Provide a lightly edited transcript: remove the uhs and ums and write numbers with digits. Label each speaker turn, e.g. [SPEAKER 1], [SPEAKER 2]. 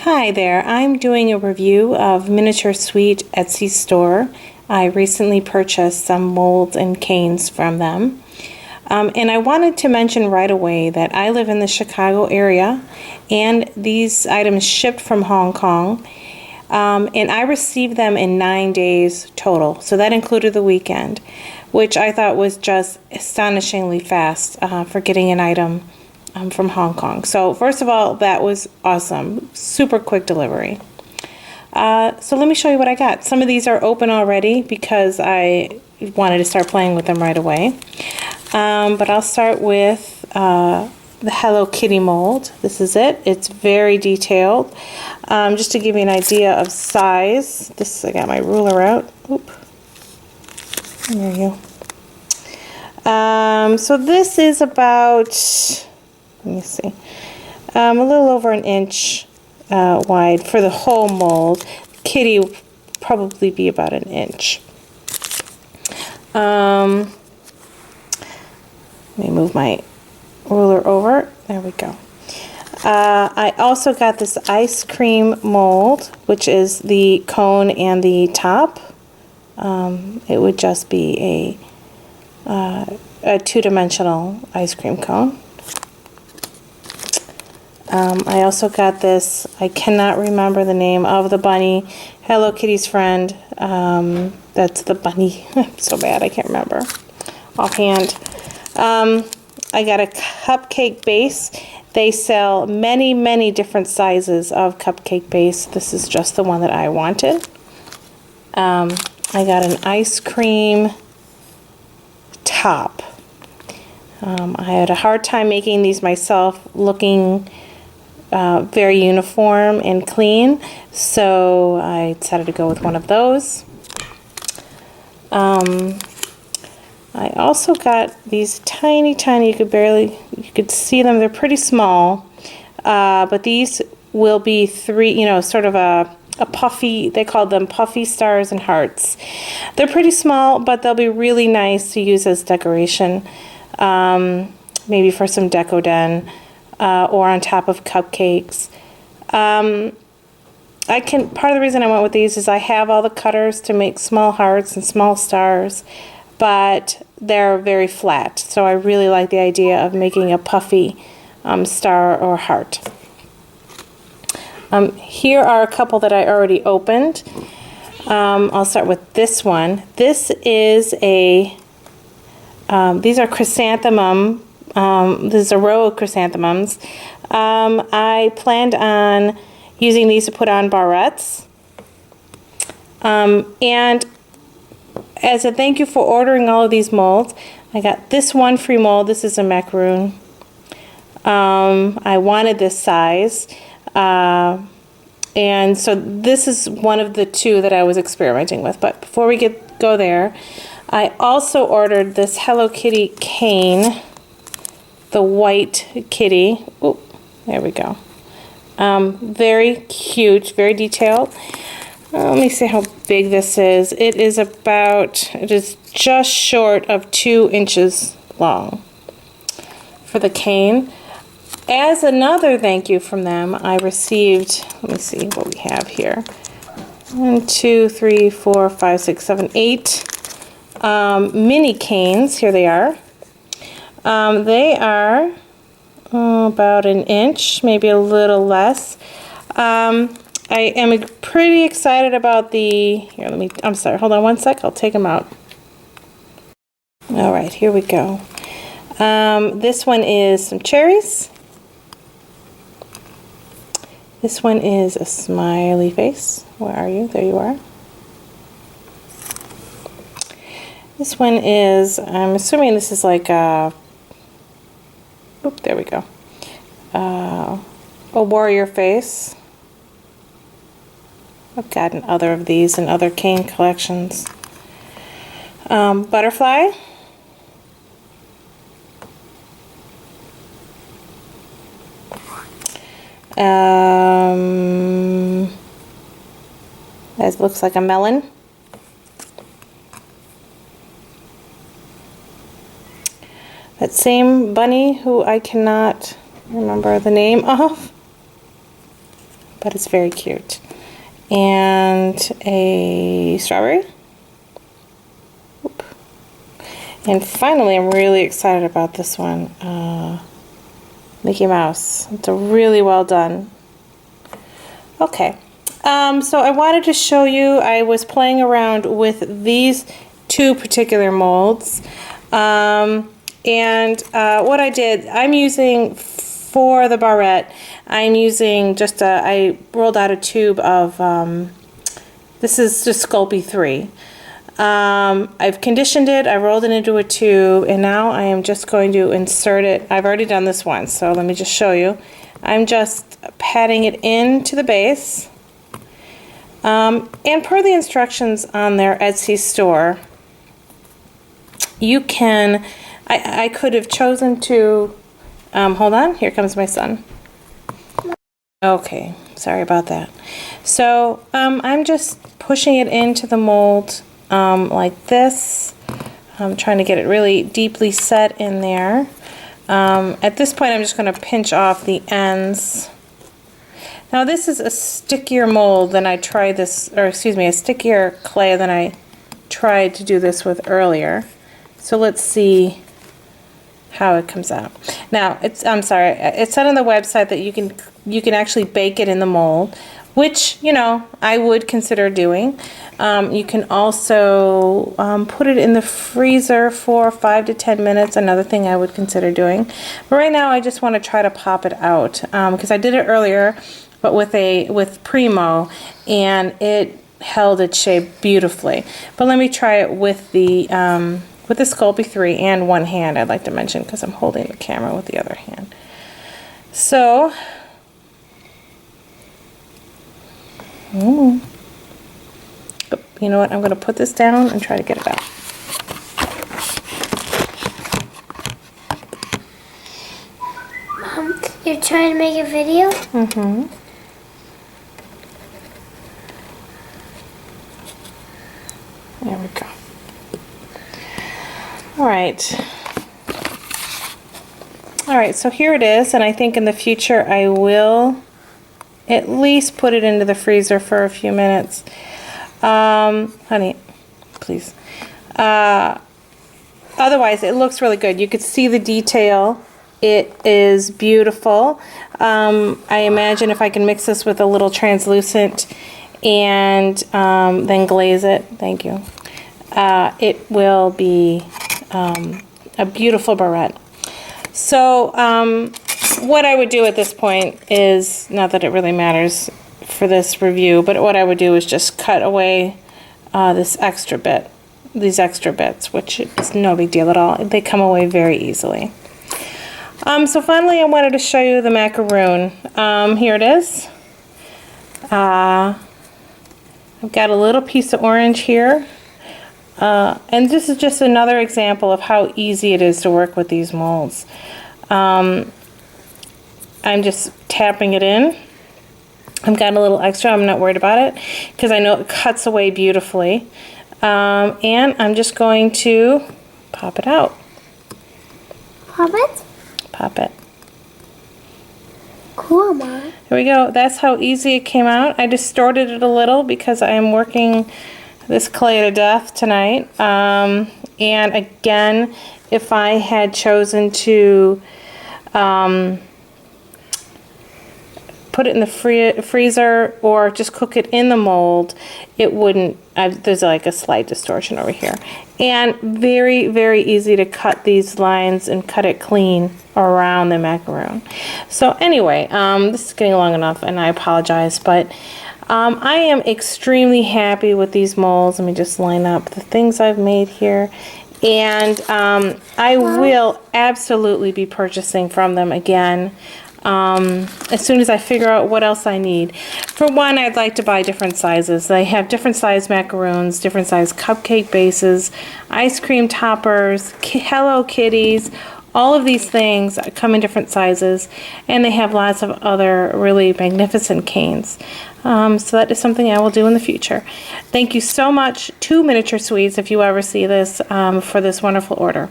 [SPEAKER 1] Hi there, I'm doing a review of MiniatureSweet Etsy store. I recently purchased some molds and canes from them. And I wanted to mention right away that I live in the Chicago area and these items shipped from Hong Kong. And I received them in 9 days total, so that included the weekend, which I thought was just astonishingly fast for getting an item from Hong Kong. So first of all, that was awesome. Super quick delivery. So let me show you what I got. Some of these are open already because I wanted to start playing with them right away. But I'll start with the Hello Kitty mold. This is it. It's very detailed. Just to give you an idea of size, I got my ruler out. Oop. There you go. So this is about, let me see, a little over an inch wide for the whole mold. Kitty will probably be about an inch. Let me move my ruler over. There we go. I also got this ice cream mold, which is the cone and the top. It would just be a two-dimensional ice cream cone. I also got this, I cannot remember the name of the bunny, Hello Kitty's friend. That's the bunny. I'm so bad, I can't remember offhand. I got a Cupcake Base. They sell many, many different sizes of Cupcake Base. This is just the one that I wanted. I got an ice cream top. I had a hard time making these myself, looking very uniform and clean, so I decided to go with one of those. I also got these tiny, you could see them, they're pretty small, but these will be sort of a puffy, they call them puffy stars and hearts. They're pretty small, but they'll be really nice to use as decoration, maybe for some deco den, or on top of cupcakes. Part of the reason I went with these is I have all the cutters to make small hearts and small stars, but they're very flat, so I really like the idea of making a puffy star or heart. Here are a couple that I already opened. I'll start with this one. This is these are chrysanthemum. This is a row of chrysanthemums. I planned on using these to put on barrettes. And as a thank you for ordering all of these molds, I got this one free mold. This is a macaroon. I wanted this size. And so this is one of the two that I was experimenting with. But before we go there, I also ordered this Hello Kitty cane, the white kitty. Oop, there we go. Very cute, very detailed. Let me see how big this is. It is just short of 2 inches long for the cane. As another thank you from them, I received, let me see what we have here. 1, 2, 3, 4, 5, 6, 7, 8 mini canes. Here they are. They are about an inch, maybe a little less. I am pretty excited about I'm sorry, hold on one sec, I'll take them out. All right, here we go. This one is some cherries. This one is a smiley face. Where are you? There you are. This one is, I'm assuming this is like a, oop, there we go. A warrior face. I've gotten other of these in other cane collections. Butterfly. That looks like a melon. That same bunny who I cannot remember the name of. but it's very cute. And a strawberry. Oop. And finally, I'm really excited about this one. Mickey Mouse. It's a really well done. Okay. So I wanted to show you, I was playing around with these two particular molds. What I did, I'm using, for the barrette, I'm using just I rolled out a tube of, this is just Sculpey 3. I've conditioned it, I rolled it into a tube, and now I am just going to insert it. I've already done this once, so let me just show you. I'm just patting it into the base. And per the instructions on their Etsy store, you can, I could have chosen to, hold on, here comes my son. Okay, sorry about that. So I'm just pushing it into the mold like this. I'm trying to get it really deeply set in there. At this point, I'm just going to pinch off the ends. Now this is a stickier mold than I tried this, or excuse me, a stickier clay than I tried to do this with earlier. So let's see how it comes out. Now I'm sorry, it said on the website that you can actually bake it in the mold, which, you know, I would consider doing. You can also put it in the freezer for 5 to 10 minutes, another thing I would consider doing. But right now I just want to try to pop it out because I did it earlier, but with Primo, and it held its shape beautifully. But let me try it with the Sculpey 3 and one hand, I'd like to mention, because I'm holding the camera with the other hand. So, you know what, I'm going to put this down and try to get it out.
[SPEAKER 2] Mom, you're trying to make a video?
[SPEAKER 1] Mm-hmm. There we go. All right, so here it is, and I think in the future I will at least put it into the freezer for a few minutes. Honey, please. Otherwise, it looks really good. You could see the detail. It is beautiful. I imagine if I can mix this with a little translucent and then glaze it, thank you, it will be a beautiful barrette. So what I would do at this point is, not that it really matters for this review, but what I would do is just cut away these extra bits, which is no big deal at all. They come away very easily. So finally I wanted to show you the macaroon. Here it is. I've got a little piece of orange here. And this is just another example of how easy it is to work with these molds. I'm just tapping it in. I've got a little extra. I'm not worried about it because I know it cuts away beautifully. And I'm just going to pop it out.
[SPEAKER 2] Pop it?
[SPEAKER 1] Pop it.
[SPEAKER 2] Cool, Mom.
[SPEAKER 1] There we go. That's how easy it came out. I distorted it a little because I am working this clay to death tonight. And again, if I had chosen to put it in the freezer or just cook it in the mold, it wouldn't, there's like a slight distortion over here. And very, very easy to cut these lines and cut it clean around the macaroon. So anyway, this is getting long enough and I apologize, but I am extremely happy with these molds. Let me just line up the things I've made here. And I will absolutely be purchasing from them again as soon as I figure out what else I need. For one, I'd like to buy different sizes. They have different size macaroons, different size cupcake bases, ice cream toppers, Hello Kitties. All of these things come in different sizes, and they have lots of other really magnificent canes. So that is something I will do in the future. Thank you so much to MiniatureSweets, if you ever see this, for this wonderful order.